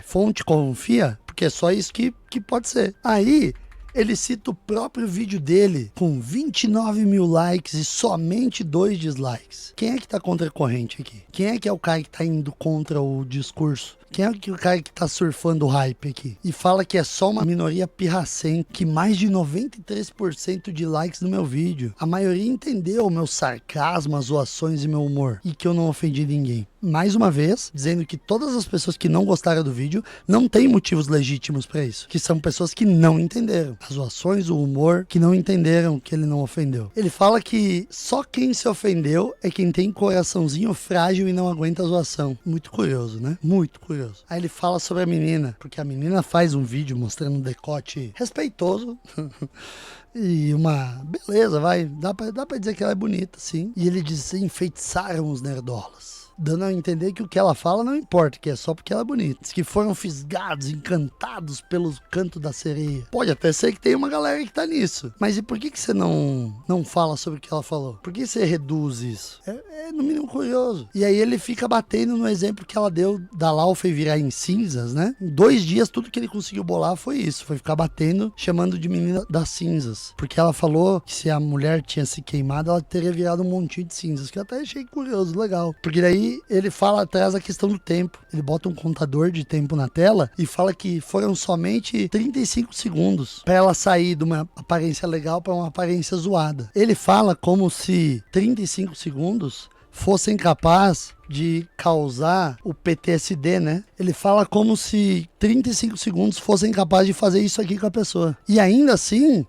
S1: Fonte confia? Porque é só isso que pode ser. Aí... ele cita o próprio vídeo dele com 29 mil likes e somente 2 dislikes. Quem é que tá contra a corrente aqui? Quem é que é o cara que tá indo contra o discurso? Quem é o cara que tá surfando o hype aqui? E fala que é só uma minoria pirracenta, que mais de 93% de likes no meu vídeo. A maioria entendeu o meu sarcasmo, as zoações e meu humor. E que eu não ofendi ninguém. Mais uma vez, dizendo que todas as pessoas que não gostaram do vídeo não têm motivos legítimos pra isso. Que são pessoas que não entenderam as zoações, o humor, que não entenderam que ele não ofendeu. Ele fala que só quem se ofendeu é quem tem coraçãozinho frágil e não aguenta a zoação. Muito curioso, né? Muito curioso. Aí ele fala sobre a menina, porque a menina faz um vídeo mostrando um decote respeitoso. E uma beleza, dá pra dizer que ela é bonita, sim. E ele diz: enfeitiçaram os nerdolas, dando a entender que o que ela fala não importa, que é só porque ela é bonita. Diz que foram fisgados, encantados pelo canto da sereia. Pode até ser que tem uma galera que tá nisso. Mas e por que você não fala sobre o que ela falou? Por que você reduz isso? É no mínimo curioso. E aí ele fica batendo no exemplo que ela deu da Laufey virar em cinzas, né? Em 2 dias tudo que ele conseguiu bolar foi isso. Foi ficar batendo, chamando de menina das cinzas. Porque ela falou que se a mulher tinha se queimado, ela teria virado um montinho de cinzas. Que eu até achei curioso, legal. Porque daí ele fala atrás da questão do tempo. Ele bota um contador de tempo na tela e fala que foram somente 35 segundos para ela sair de uma aparência legal para uma aparência zoada. Ele fala como se 35 segundos fossem capazes de causar o PTSD, né? Ele fala como se 35 segundos fossem capazes de fazer isso aqui com a pessoa. E ainda assim,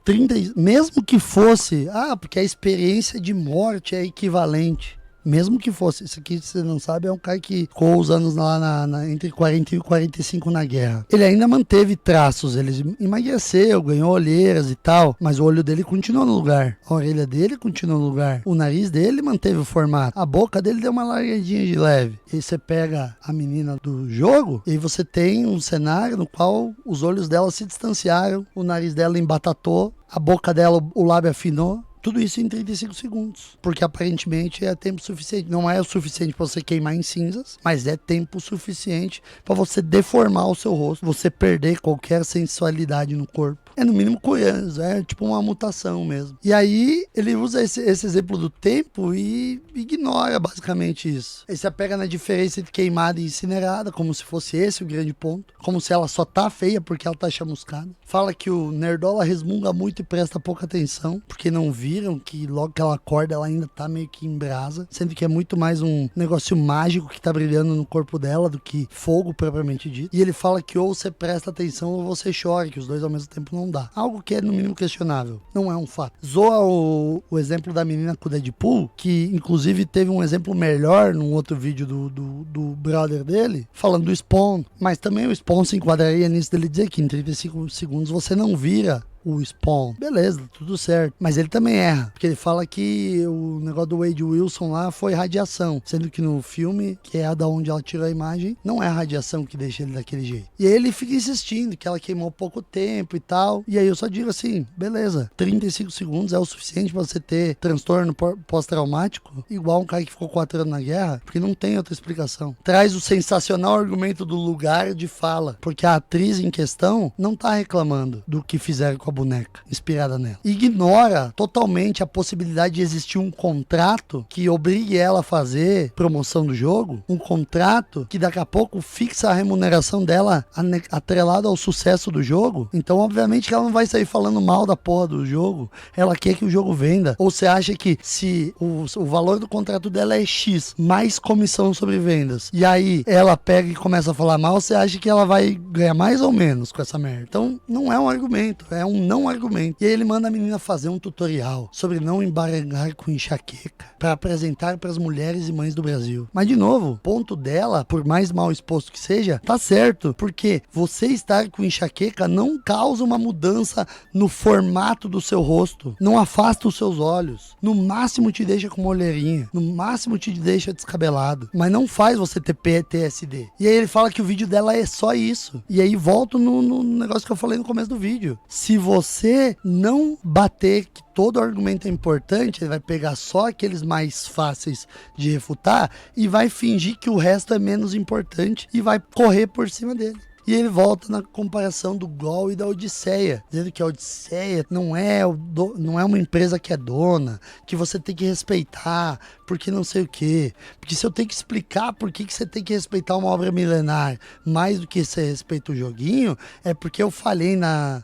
S1: mesmo que fosse, porque a experiência de morte é equivalente. Mesmo que fosse, isso aqui você não sabe, é um cara que ficou os anos lá entre 40 e 45 na guerra. Ele ainda manteve traços, ele emagreceu, ganhou olheiras e tal, mas o olho dele continuou no lugar, a orelha dele continuou no lugar, o nariz dele manteve o formato, a boca dele deu uma largadinha de leve. E aí você pega a menina do jogo e aí você tem um cenário no qual os olhos dela se distanciaram, o nariz dela embatatou, a boca dela, o lábio afinou. Tudo isso em 35 segundos, porque aparentemente é tempo suficiente. Não é o suficiente para você queimar em cinzas, mas é tempo suficiente para você deformar o seu rosto, você perder qualquer sensualidade no corpo. É no mínimo curioso, é tipo uma mutação mesmo. E aí ele usa esse exemplo do tempo e ignora basicamente isso. Ele se apega na diferença entre queimada e incinerada, como se fosse esse o grande ponto. Como se ela só tá feia porque ela tá chamuscada. Fala que o nerdola resmunga muito e presta pouca atenção, porque não viram que logo que ela acorda ela ainda tá meio que em brasa, sendo que é muito mais um negócio mágico que tá brilhando no corpo dela do que fogo propriamente dito. E ele fala que ou você presta atenção ou você chora, que os dois ao mesmo tempo não dá. Algo que é no mínimo questionável. Não é um fato. Zoa o exemplo da menina com o Deadpool, que inclusive teve um exemplo melhor num outro vídeo do brother dele, falando do Spawn. Mas também o Spawn se enquadraria nisso dele dizer que em 35 segundos você não vira o Spawn. Beleza, tudo certo. Mas ele também erra, porque ele fala que o negócio do Wade Wilson lá foi radiação, sendo que no filme, que é da onde ela tirou a imagem, não é a radiação que deixa ele daquele jeito. E aí ele fica insistindo que ela queimou pouco tempo e tal. E aí eu só digo assim, beleza, 35 segundos é o suficiente pra você ter transtorno pós-traumático, igual um cara que ficou 4 anos na guerra, porque não tem outra explicação. Traz o sensacional argumento do lugar de fala, porque a atriz em questão não tá reclamando do que fizeram com a boneca, inspirada nela. Ignora totalmente a possibilidade de existir um contrato que obrigue ela a fazer promoção do jogo, um contrato que daqui a pouco fixa a remuneração dela atrelada ao sucesso do jogo. Então, obviamente que ela não vai sair falando mal da porra do jogo, ela quer que o jogo venda. Ou você acha que se o valor do contrato dela é X, mais comissão sobre vendas, e aí ela pega e começa a falar mal, você acha que ela vai ganhar mais ou menos com essa merda? Então, não é um argumento, é um não argumento. E aí ele manda a menina fazer um tutorial sobre não embaralhar com enxaqueca para apresentar para as mulheres e mães do Brasil. Mas, de novo, o ponto dela, por mais mal exposto que seja, tá certo, porque você estar com enxaqueca não causa uma mudança no formato do seu rosto, não afasta os seus olhos, no máximo te deixa com uma olheirinha, no máximo te deixa descabelado, mas não faz você ter PTSD. E aí ele fala que o vídeo dela é só isso. E aí volto no negócio que eu falei no começo do vídeo. Se você não bater que todo argumento é importante, ele vai pegar só aqueles mais fáceis de refutar e vai fingir que o resto é menos importante e vai correr por cima dele. E ele volta na comparação do GOL e da Odisseia, dizendo que a Odisseia não é uma empresa que é dona, que você tem que respeitar, porque não sei o quê. Porque se eu tenho que explicar por que você tem que respeitar uma obra milenar mais do que você respeita o joguinho, é porque eu falhei na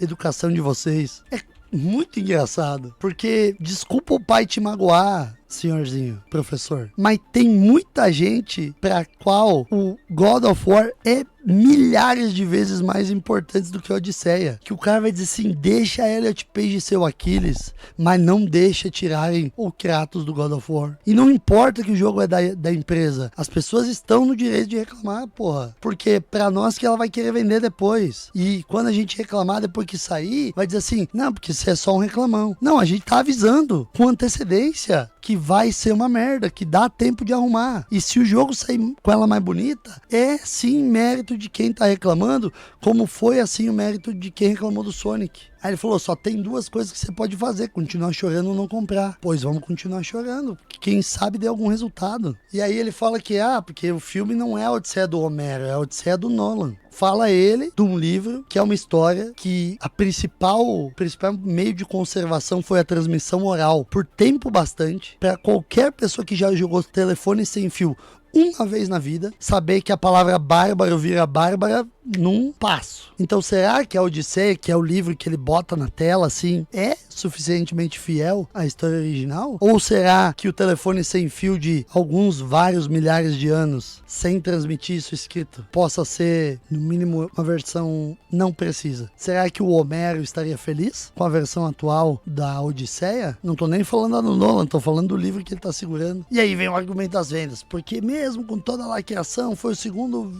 S1: educação de vocês. É muito engraçado, porque desculpa o pai te magoar, senhorzinho, professor, mas tem muita gente pra qual o God of War é milhares de vezes mais importante do que a Odisseia. Que o cara vai dizer assim, deixa a Elliot Page ser o Aquiles, mas não deixa tirarem o Kratos do God of War. E não importa que o jogo é da empresa, as pessoas estão no direito de reclamar, porra. Porque pra nós que ela vai querer vender depois. E quando a gente reclamar depois que sair, vai dizer assim, não, porque você é só um reclamão. Não, a gente tá avisando com antecedência que vai ser uma merda, que dá tempo de arrumar. E se o jogo sair com ela mais bonita, é sim mérito de quem tá reclamando, como foi assim o mérito de quem reclamou do Sonic. Aí ele falou, só tem 2 coisas que você pode fazer, continuar chorando ou não comprar. Pois vamos continuar chorando, porque quem sabe dê algum resultado. E aí ele fala que, porque o filme não é a Odisseia do Homero, é a Odisseia do Nolan. Fala ele de um livro que é uma história que o principal meio de conservação foi a transmissão oral por tempo bastante, para qualquer pessoa que já jogou telefone sem fio uma vez na vida, saber que a palavra bárbaro vira bárbara num passo. Então será que a Odisseia, que é o livro que ele bota na tela assim, é suficientemente fiel à história original? Ou será que o telefone sem fio de vários milhares de anos, sem transmitir isso escrito, possa ser no mínimo uma versão não precisa? Será que o Homero estaria feliz com a versão atual da Odisseia? Não tô nem falando do Nolan, tô falando do livro que ele tá segurando. E aí vem o argumento das vendas, porque mesmo com toda a lacração, foi o segundo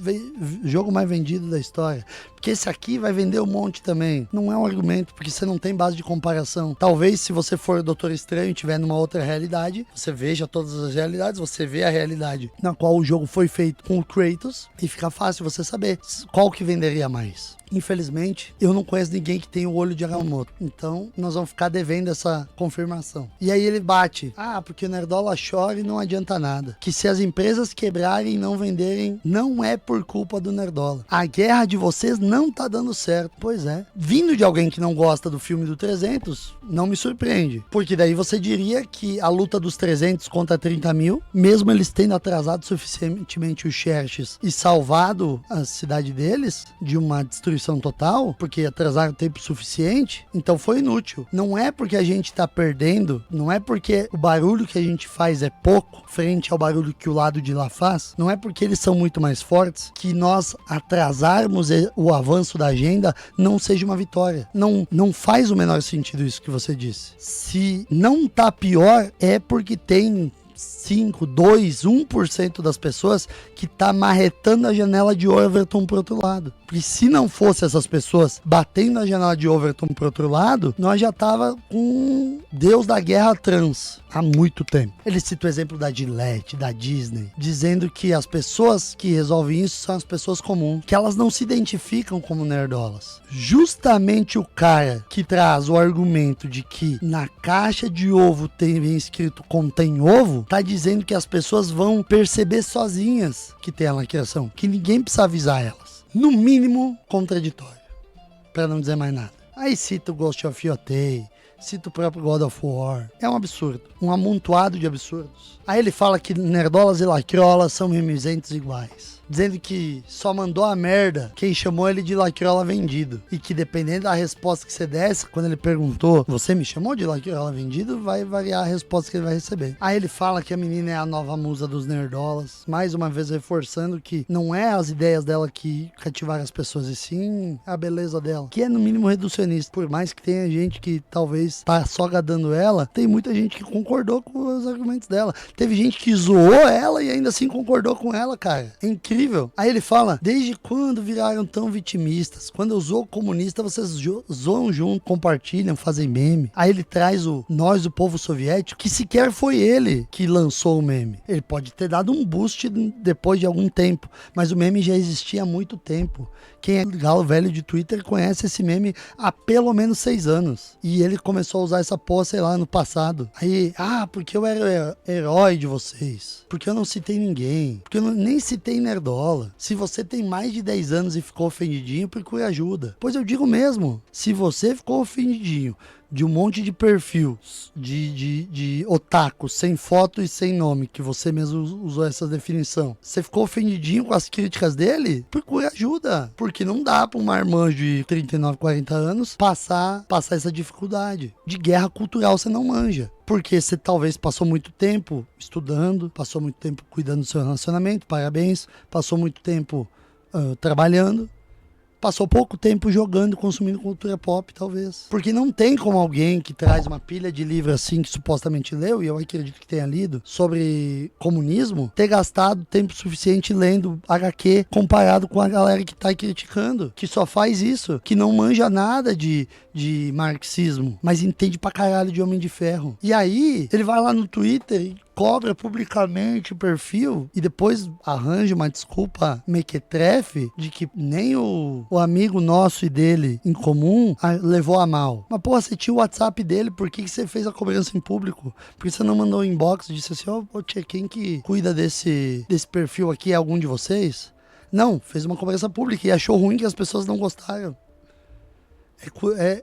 S1: jogo mais vendido da história. Porque esse aqui vai vender um monte também. Não é um argumento, porque você não tem base de comparação. Talvez se você for Doutor Estranho e estiver numa outra realidade, você veja todas as realidades, você vê a realidade na qual o jogo foi feito com o Kratos e fica fácil você saber qual que venderia mais. Infelizmente, eu não conheço ninguém que tenha o olho de Agamotto. Então, nós vamos ficar devendo essa confirmação. E aí ele bate. Porque o Nerdola chora e não adianta nada. Que se as empresas quebrarem e não venderem, não é por culpa do Nerdola. A guerra de vocês não tá dando certo. Pois é. Vindo de alguém que não gosta do filme do 300, não me surpreende. Porque daí você diria que a luta dos 300 contra 30 mil, mesmo eles tendo atrasado suficientemente os Xerxes e salvado a cidade deles de uma destruição total, porque atrasaram tempo suficiente, então foi inútil. Não é porque a gente tá perdendo, não é porque o barulho que a gente faz é pouco frente ao barulho que o lado de lá faz, não é porque eles são muito mais fortes que nós atrasarmos o avanço da agenda não seja uma vitória. Não faz o menor sentido isso que você disse. Se não tá pior, é porque tem 5, 2, 1% das pessoas que tá marretando a janela de Overton pro outro lado. Porque se não fosse essas pessoas batendo a janela de Overton pro outro lado, nós já tava com Deus da guerra trans há muito tempo. Ele cita o exemplo da Gillette, da Disney, dizendo que as pessoas que resolvem isso são as pessoas comuns, que elas não se identificam como nerdolas. Justamente o cara que traz o argumento de que na caixa de ovo tem escrito contém ovo, tá dizendo que as pessoas vão perceber sozinhas que tem a lacração, que ninguém precisa avisar elas. No mínimo, contraditório, pra não dizer mais nada. Aí cita o Ghost of Yotei, cita o próprio God of War. É um absurdo, um amontoado de absurdos. Aí ele fala que nerdolas e lacrolas são mimizentos iguais, dizendo que só mandou a merda quem chamou ele de lacrola vendido. E que dependendo da resposta que você desse, quando ele perguntou, você me chamou de lacrola vendido, vai variar a resposta que ele vai receber. Aí ele fala que a menina é a nova musa dos nerdolas, mais uma vez reforçando que não é as ideias dela que cativaram as pessoas, e sim a beleza dela, que é no mínimo reducionista. Por mais que tenha gente que talvez tá só gadando ela, tem muita gente que concordou com os argumentos dela. Teve gente que zoou ela e ainda assim concordou com ela, cara. É incrível. Aí ele fala, desde quando viraram tão vitimistas? Quando eu zoo comunista, vocês zoam junto, compartilham, fazem meme. Aí ele traz o nós, o povo soviético, que sequer foi ele que lançou o meme. Ele pode ter dado um boost depois de algum tempo, mas o meme já existia há muito tempo. Quem é galo velho de Twitter conhece esse meme há pelo menos 6 anos. E ele começou a usar essa porra, sei lá, no passado. Aí, porque eu era herói de vocês. Porque eu não citei ninguém. Porque eu nem citei nerdola. Se você tem mais de 10 anos e ficou ofendidinho, procure ajuda. Pois eu digo mesmo, se você ficou ofendidinho de um monte de perfil de otaku, sem foto e sem nome, que você mesmo usou essa definição. Você ficou ofendidinho com as críticas dele? Procure ajuda. Porque não dá pra um marmanjo de 39, 40 anos passar essa dificuldade. De guerra cultural você não manja. Porque você talvez passou muito tempo estudando, passou muito tempo cuidando do seu relacionamento, parabéns. Passou muito tempo trabalhando. Passou pouco tempo jogando, consumindo cultura pop, talvez. Porque não tem como alguém que traz uma pilha de livro assim, que supostamente leu, e eu acredito que tenha lido, sobre comunismo, ter gastado tempo suficiente lendo HQ comparado com a galera que tá aí criticando, que só faz isso, que não manja nada de marxismo, mas entende pra caralho de Homem de Ferro. E aí, ele vai lá no Twitter e cobra publicamente o perfil e depois arranja uma desculpa mequetrefe de que nem o amigo nosso e dele em comum levou a mal. Mas porra, você tinha o WhatsApp dele, por que você fez a cobrança em público? Por que você não mandou um inbox e disse assim, tia, quem que cuida desse perfil aqui é algum de vocês? Não, fez uma cobrança pública e achou ruim que as pessoas não gostaram.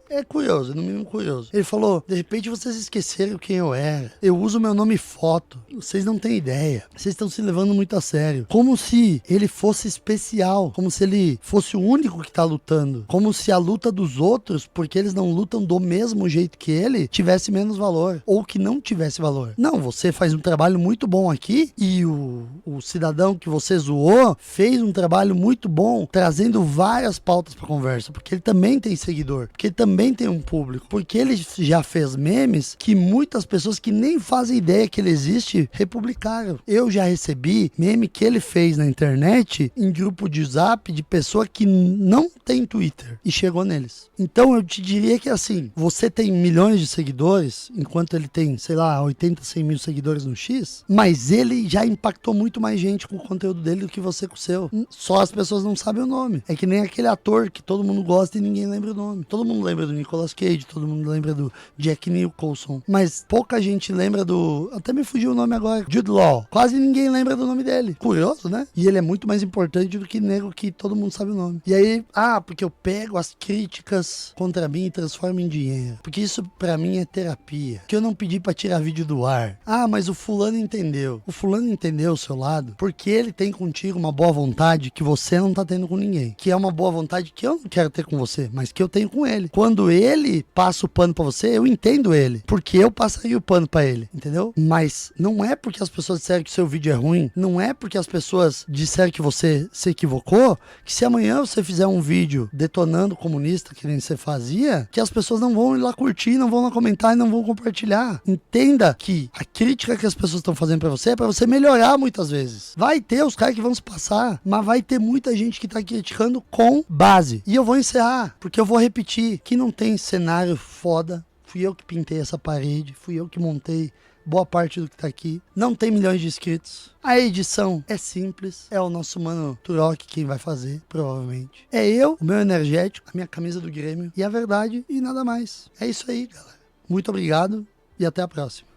S1: É curioso, no mínimo curioso. Ele falou, de repente vocês esqueceram quem eu era. Eu uso meu nome e foto. Vocês não têm ideia. Vocês estão se levando muito a sério. Como se ele fosse especial. Como se ele fosse o único que tá lutando. Como se a luta dos outros, porque eles não lutam do mesmo jeito que ele, tivesse menos valor. Ou que não tivesse valor. Não, você faz um trabalho muito bom aqui e o cidadão que você zoou fez um trabalho muito bom trazendo várias pautas pra conversa. Porque ele também tem seguidores. Porque ele também tem um público, porque ele já fez memes que muitas pessoas que nem fazem ideia que ele existe republicaram. Eu já recebi meme que ele fez na internet em grupo de zap de pessoa que não tem Twitter e chegou neles. Então eu te diria que assim, você tem milhões de seguidores, enquanto ele tem, sei lá, 80, 100 mil seguidores no X, mas ele já impactou muito mais gente com o conteúdo dele do que você com o seu. Só as pessoas não sabem o nome. É que nem aquele ator que todo mundo gosta e ninguém lembra o nome. Todo mundo lembra do Nicolas Cage, todo mundo lembra do Jack Nicholson, mas pouca gente lembra do... Até me fugiu o nome agora. Jude Law. Quase ninguém lembra do nome dele. Curioso, né? E ele é muito mais importante do que nego que todo mundo sabe o nome. E aí, porque eu pego as críticas contra mim e transformo em dinheiro. Porque isso pra mim é terapia. Que eu não pedi pra tirar vídeo do ar. Mas o fulano entendeu. O fulano entendeu o seu lado porque ele tem contigo uma boa vontade que você não tá tendo com ninguém. Que é uma boa vontade que eu não quero ter com você, mas que eu tenho com ele. Quando ele passa o pano pra você, eu entendo ele, porque eu passaria o pano pra ele, entendeu? Mas não Não é porque as pessoas disseram que seu vídeo é ruim, não é porque as pessoas disseram que você se equivocou, que se amanhã você fizer um vídeo detonando o comunista, que nem você fazia, que as pessoas não vão ir lá curtir, não vão lá comentar e não vão compartilhar. Entenda que a crítica que as pessoas estão fazendo pra você é pra você melhorar muitas vezes. Vai ter os caras que vão se passar, mas vai ter muita gente que tá criticando com base. E eu vou encerrar, porque eu vou repetir que não tem cenário foda. Fui eu que pintei essa parede, fui eu que montei boa parte do que tá aqui. Não tem milhões de inscritos. A edição é simples. É o nosso mano Turok quem vai fazer, provavelmente. É eu, o meu energético, a minha camisa do Grêmio e a verdade e nada mais. É isso aí, galera. Muito obrigado e até a próxima.